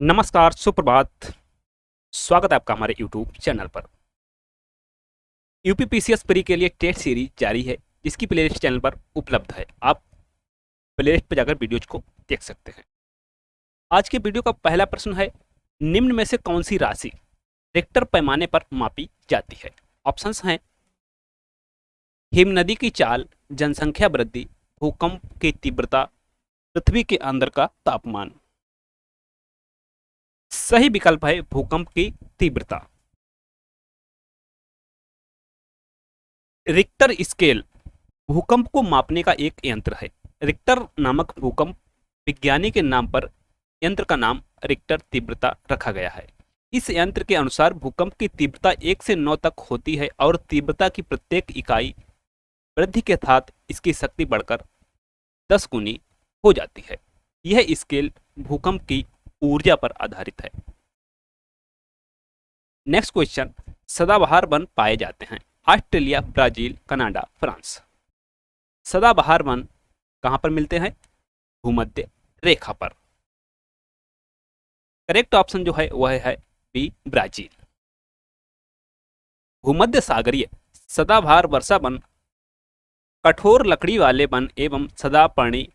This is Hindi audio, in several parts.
नमस्कार, सुप्रभात। स्वागत है आपका हमारे यूट्यूब चैनल पर। यूपीपीसीएस प्री के लिए टेस्ट सीरीज जारी है, जिसकी प्लेलिस्ट चैनल पर उपलब्ध है। आप प्लेलिस्ट पर जाकर वीडियोज को देख सकते हैं। आज के वीडियो का पहला प्रश्न है, निम्न में से कौन सी राशि रिक्टर पैमाने पर मापी जाती है? ऑप्शंस हैं हिमनदी की चाल, जनसंख्या वृद्धि, भूकंप की तीव्रता, पृथ्वी के अंदर का तापमान। सही विकल्प है भूकंप की तीव्रता। रिक्टर स्केल भूकंप को मापने का एक यंत्र है। रिक्टर नामक भूकंप विज्ञानी के नाम पर यंत्र का नाम रिक्टर तीव्रता रखा गया है। इस यंत्र के अनुसार भूकंप की तीव्रता 1 से 9 तक होती है और तीव्रता की प्रत्येक इकाई वृद्धि के साथ इसकी शक्ति बढ़कर 10 गुनी हो जाती है। यह स्केल भूकंप की ऊर्जा पर आधारित है। नेक्स्ट क्वेश्चन, सदाबहार वन पाए जाते हैं ऑस्ट्रेलिया, ब्राजील, कनाडा, फ्रांस। सदाबहार वन कहां पर मिलते हैं? भूमध्य रेखा पर। करेक्ट ऑप्शन जो है वह है बी, ब्राजील। भूमध्य सागरीय सदाबहार वर्षा वन कठोर लकड़ी वाले वन एवं सदापर्णी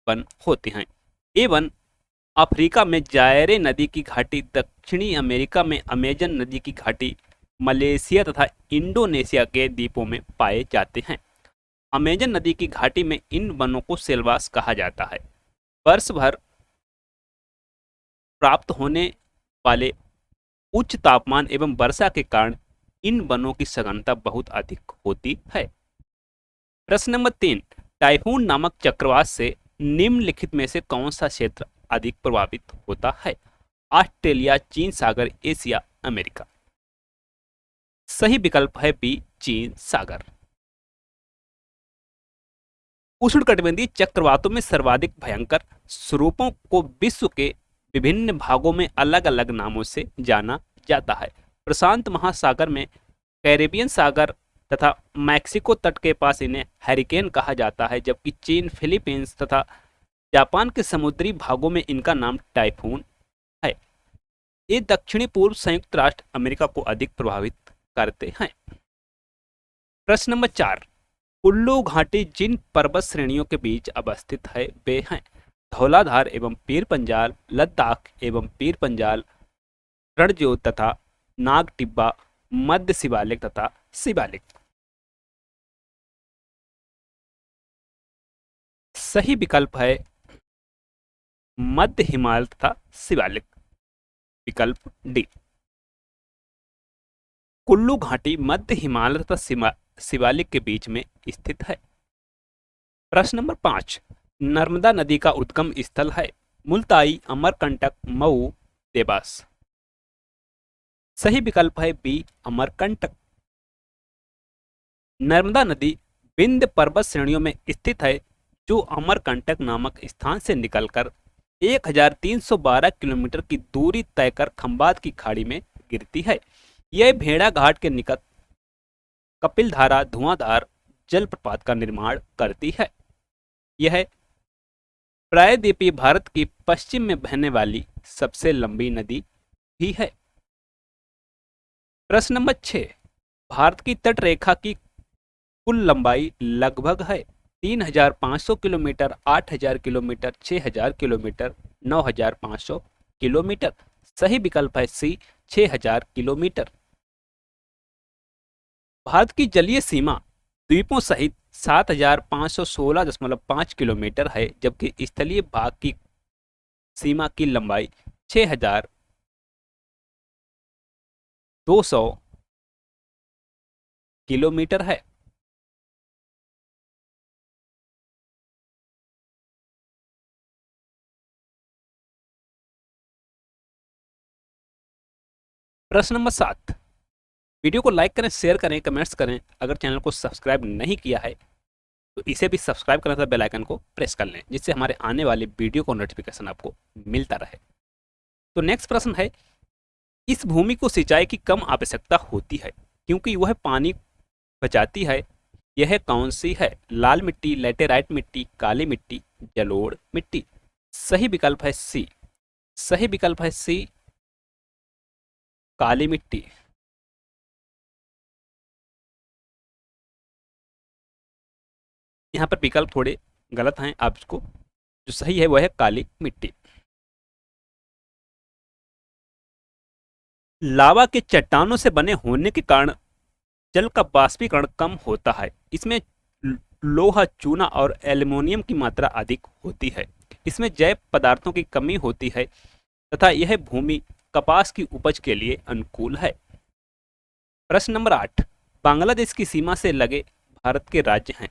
वन होते हैं। ये वन अफ्रीका में जायरे नदी की घाटी, दक्षिणी अमेरिका में अमेजन नदी की घाटी, मलेशिया तथा इंडोनेशिया के द्वीपों में पाए जाते हैं। अमेजन नदी की घाटी में इन वनों को सेलवास कहा जाता है। वर्ष भर प्राप्त होने वाले उच्च तापमान एवं वर्षा के कारण इन वनों की सघनता बहुत अधिक होती है। प्रश्न नंबर 3, टाइफून नामक चक्रवात से निम्नलिखित में से कौन सा क्षेत्र अधिक प्रभावित होता है? ऑस्ट्रेलिया, चीन सागर, एशिया, अमेरिका। सही विकल्प है बी, चीन सागर। उष्णकटिबंधीय चक्रवातों में सर्वाधिक भयंकर स्वरूपों को विश्व के विभिन्न भागों में अलग अलग नामों से जाना जाता है। प्रशांत महासागर में, कैरेबियन सागर तथा मैक्सिको तट के पास इन्हें हैरिकेन कहा जाता है, जबकि चीन, फिलीपींस तथा जापान के समुद्री भागों में इनका नाम टाइफून है। ये दक्षिणी पूर्व संयुक्त राष्ट्र अमेरिका को अधिक प्रभावित करते हैं। प्रश्न नंबर 4, कुल्लू घाटी जिन पर्वत श्रेणियों के बीच अवस्थित है वे हैं धौलाधार एवं पीर पंजाल, लद्दाख एवं पीर पंजाल, रणजोत तथा नाग टिब्बा, मध्य शिवालिक तथा शिवालिक। सही विकल्प है मध्य हिमालय तथा शिवालिक, विकल्प डी। कुल्लू घाटी मध्य हिमालय तथा शिवालिक के बीच में स्थित है। प्रश्न नंबर 5, नर्मदा नदी का उद्गम स्थल है मुल्ताई, अमरकंटक, मऊ, देवास। सही विकल्प है बी, अमरकंटक। नर्मदा नदी विंध्य पर्वत श्रेणियों में स्थित है, जो अमरकंटक नामक स्थान से निकलकर 1312 किलोमीटर की दूरी तय कर खंबात की खाड़ी में गिरती है। यह भेड़ा घाट के निकट कपिलधारा धुआंधार जलप्रपात का निर्माण करती है। यह प्रायद्वीपीय भारत की पश्चिम में बहने वाली सबसे लंबी नदी भी है। प्रश्न नंबर 6, भारत की तट रेखा की कुल लंबाई लगभग है 3500 किलोमीटर, 8000 किलोमीटर, 6000 किलोमीटर, 9500 किलोमीटर। सही विकल्प है सी, 6000 किलोमीटर। भारत की जलीय सीमा द्वीपों सहित 7516.5 किलोमीटर है, जबकि स्थलीय भाग की सीमा की लंबाई 6200 किलोमीटर है। प्रश्न नंबर 7, वीडियो को लाइक करें, शेयर करें, कमेंट्स करें। अगर चैनल को सब्सक्राइब नहीं किया है तो इसे भी सब्सक्राइब करना था, बेल आइकन को प्रेस कर लें, जिससे हमारे आने वाले वीडियो को नोटिफिकेशन आपको मिलता रहे। तो नेक्स्ट प्रश्न है, इस भूमि को सिंचाई की कम आवश्यकता होती है क्योंकि वह पानी बचाती है। यह कौन सी है? लाल मिट्टी, लेटेराइट मिट्टी, काली मिट्टी, जलोढ़ मिट्टी। सही विकल्प है सी, सही विकल्प है सी, काली मिट्टी। यहाँ पर विकल्प थोड़े गलत हैं, आप इसको, जो सही है वह है काली मिट्टी। लावा के चट्टानों से बने होने के कारण जल का बाष्पीकरण कम होता है। इसमें लोहा, चूना और एल्युमिनियम की मात्रा अधिक होती है। इसमें जैव पदार्थों की कमी होती है तथा यह भूमि कपास की उपज के लिए अनुकूल है। प्रश्न नंबर 8, बांग्लादेश की सीमा से लगे भारत के राज्य हैं।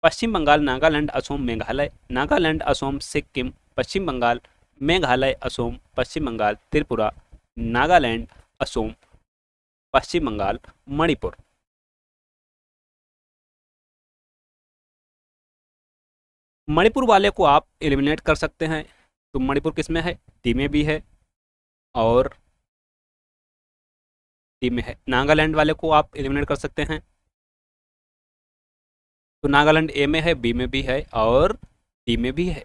पश्चिम बंगाल, नागालैंड, असम, मेघालय। नागालैंड, असम, सिक्किम, पश्चिम बंगाल, मेघालय, असम, पश्चिम बंगाल, त्रिपुरा, नागालैंड, असम, पश्चिम बंगाल, मणिपुर। मणिपुर वाले को आप एलिमिनेट कर सकते हैं, तो मणिपुर किस में है? डी में भी है और डी में है। नागालैंड वाले को आप एलिमिनेट कर सकते हैं, तो नागालैंड ए में है, बी में भी है और डी में भी है।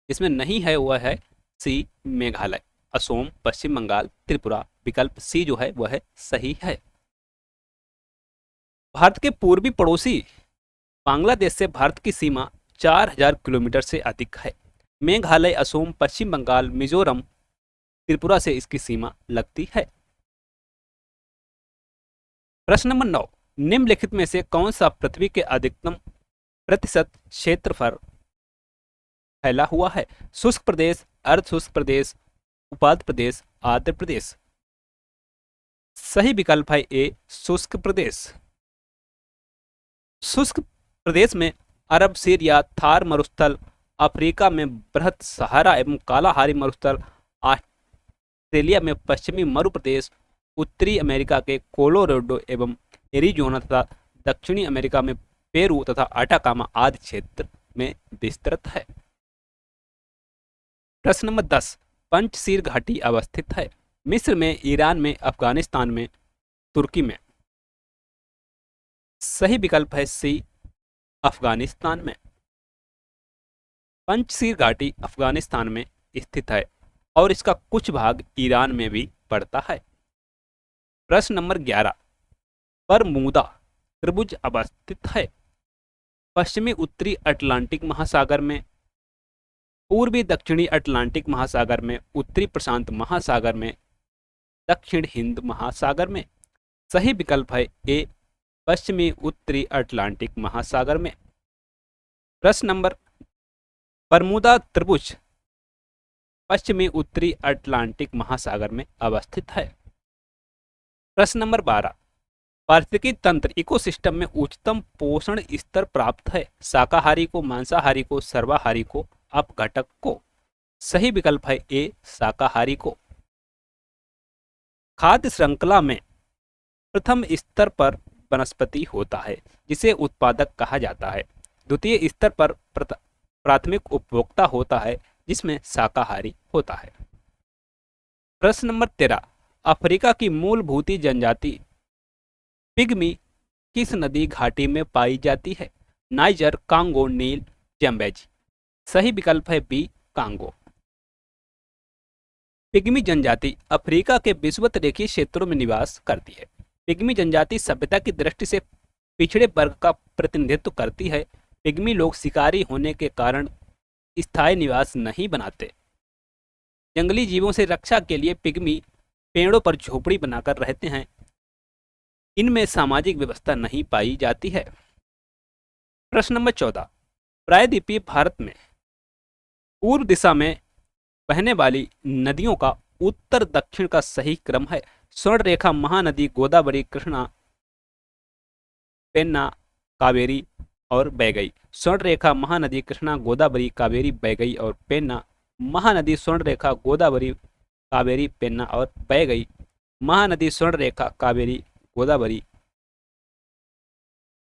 इसमें नहीं है वह है सी, मेघालय, असम, पश्चिम बंगाल, त्रिपुरा। विकल्प सी जो है वह है सही है। भारत के पूर्वी पड़ोसी बांग्लादेश से भारत की सीमा 4000 किलोमीटर से अधिक है। मेघालय, असम, पश्चिम बंगाल, मिजोरम, त्रिपुरा से इसकी सीमा लगती है। प्रश्न नंबर 9, निम्नलिखित में से कौन सा पृथ्वी के अधिकतम प्रतिशत क्षेत्रफल फैला हुआ है? शुष्क प्रदेश, अर्ध शुष्क प्रदेश, उपाध प्रदेश, आर्द्र प्रदेश। सही विकल्प है ए, शुष्क प्रदेश। शुष्क प्रदेश में अरब, सीरिया, थार मरुस्थल, अफ्रीका में बृहत सहारा एवं कालाहारी मरुस्थल, ऑस्ट्रेलिया में पश्चिमी मरुप्रदेश, उत्तरी अमेरिका के कोलोराडो एवं एरिजोना तथा दक्षिणी अमेरिका में पेरू तथा अटाकामा आदि क्षेत्र में विस्तृत है। प्रश्न नंबर 10, पंचशील घाटी अवस्थित है। मिस्र में, ईरान में, अफगानिस्तान में, तुर्की में। सही विकल्प है सी, अफगानिस्तान में। पंचशील घाटी अफगानिस्तान में स्थित है और इसका कुछ भाग ईरान में भी पड़ता है। प्रश्न नंबर 11, बरमूदा त्रिभुज अवस्थित है। पश्चिमी उत्तरी अटलांटिक महासागर में, पूर्वी दक्षिणी अटलांटिक महासागर में, उत्तरी प्रशांत महासागर में, दक्षिण हिंद महासागर में। सही विकल्प है ए, पश्चिमी उत्तरी अटलांटिक महासागर में। प्रश्न नंबर, बरमूदा त्रिभुज पश्चिमी उत्तरी अटलांटिक महासागर में अवस्थित है। प्रश्न नंबर 12, पारिस्थितिकी तंत्र इकोसिस्टम में उच्चतम पोषण स्तर प्राप्त है। शाकाहारी को, मांसाहारी को, सर्वाहारी को, अपघटक को। सही विकल्प है ए, शाकाहारी को। खाद्य श्रृंखला में प्रथम स्तर पर वनस्पति होता है जिसे उत्पादक कहा जाता है। द्वितीय स्तर पर प्राथमिक उपभोक्ता होता है जिसमें शाकाहारी होता है। प्रश्न नंबर 13, अफ्रीका की मूलभूत जनजाति पिग्मी किस नदी घाटी में पाई जाती है? नाइजर, कांगो, नील, जैम्बेजी। सही विकल्प है बी, कांगो। पिग्मी जनजाति अफ्रीका के विषुवत रेखीय क्षेत्रों में निवास करती है। पिग्मी जनजाति सभ्यता की दृष्टि से पिछड़े वर्ग का प्रतिनिधित्व करती है। पिग्मी लोग शिकारी होने के कारण स्थायी निवास नहीं बनाते। जंगली जीवों से रक्षा के लिए पिग्मी पेड़ों पर झोपड़ी बनाकर रहते हैं। इनमें सामाजिक व्यवस्था नहीं पाई जाती है। प्रश्न नंबर 14, प्रायद्वीपीय भारत में पूर्व दिशा में बहने वाली नदियों का उत्तर दक्षिण का सही क्रम है। स्वर्ण रेखा, महानदी, गोदावरी, कृष्णा, पेन्ना, कावेरी और बैगई। स्वर्ण रेखा, महानदी, कृष्णा, गोदावरी, कावेरी, बैगई और पेन्ना। महानदी, स्वर्ण रेखा, गोदावरी, कावेरी, पेन्ना और बैगई। महानदी, स्वर्ण रेखा, कावेरी, गोदावरी,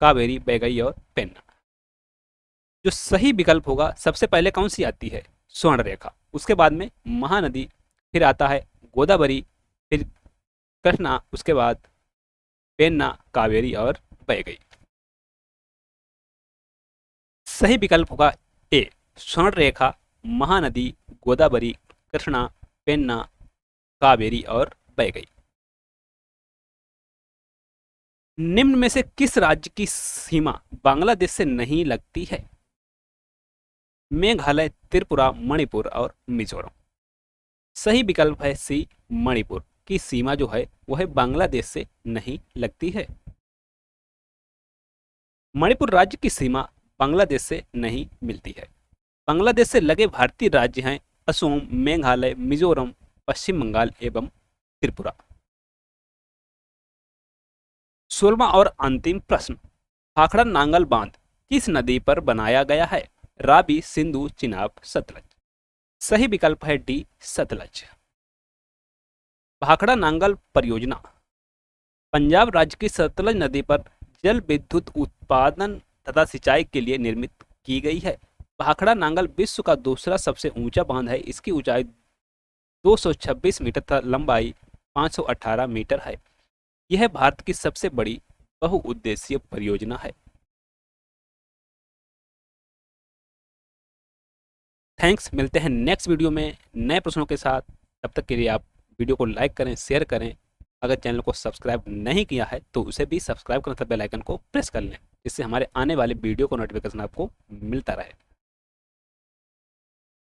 कावेरी, बैगई और पेन्ना। जो सही विकल्प होगा, सबसे पहले कौन सी आती है? स्वर्ण रेखा, उसके बाद में महानदी, फिर आता है गोदावरी, फिर कृष्णा, उसके बाद पेन्ना, कावेरी और बैगई। सही विकल्प होगा ए, स्वर्ण रेखा, महानदी, गोदावरी, कृष्णा, पेन्ना, कावेरी और वैगई। निम्न में से किस राज्य की सीमा बांग्लादेश से नहीं लगती है? मेघालय, त्रिपुरा, मणिपुर और मिजोरम। सही विकल्प है सी, मणिपुर की सीमा जो है वह बांग्लादेश से नहीं लगती है। मणिपुर राज्य की सीमा बांग्लादेश से नहीं मिलती है। बांग्लादेश से लगे भारतीय राज्य हैं असम, मेघालय, मिजोरम, पश्चिम बंगाल एवं त्रिपुरा। 16वां और अंतिम प्रश्न, भाखड़ा नांगल बांध किस नदी पर बनाया गया है? रावी, सिंधु, चिनाब, सतलज। सही विकल्प है डी, सतलज। भाखड़ा नांगल परियोजना पंजाब राज्य की सतलज नदी पर जल विद्युत उत्पादन तथा सिंचाई के लिए निर्मित की गई है। भाखड़ा नांगल विश्व का दूसरा सबसे ऊंचा बांध है। इसकी ऊंचाई 226 मीटर तथा लंबाई 518 मीटर है। यह भारत की सबसे बड़ी बहुउद्देशीय परियोजना है। थैंक्स, मिलते हैं नेक्स्ट वीडियो में नए प्रश्नों के साथ। तब तक के लिए आप वीडियो को लाइक करें, शेयर करें। अगर चैनल को सब्सक्राइब नहीं किया है तो उसे भी सब्सक्राइब करें तथा बेल आइकन को प्रेस कर लें, जिससे हमारे आने वाले वीडियो को नोटिफिकेशन आपको मिलता रहे।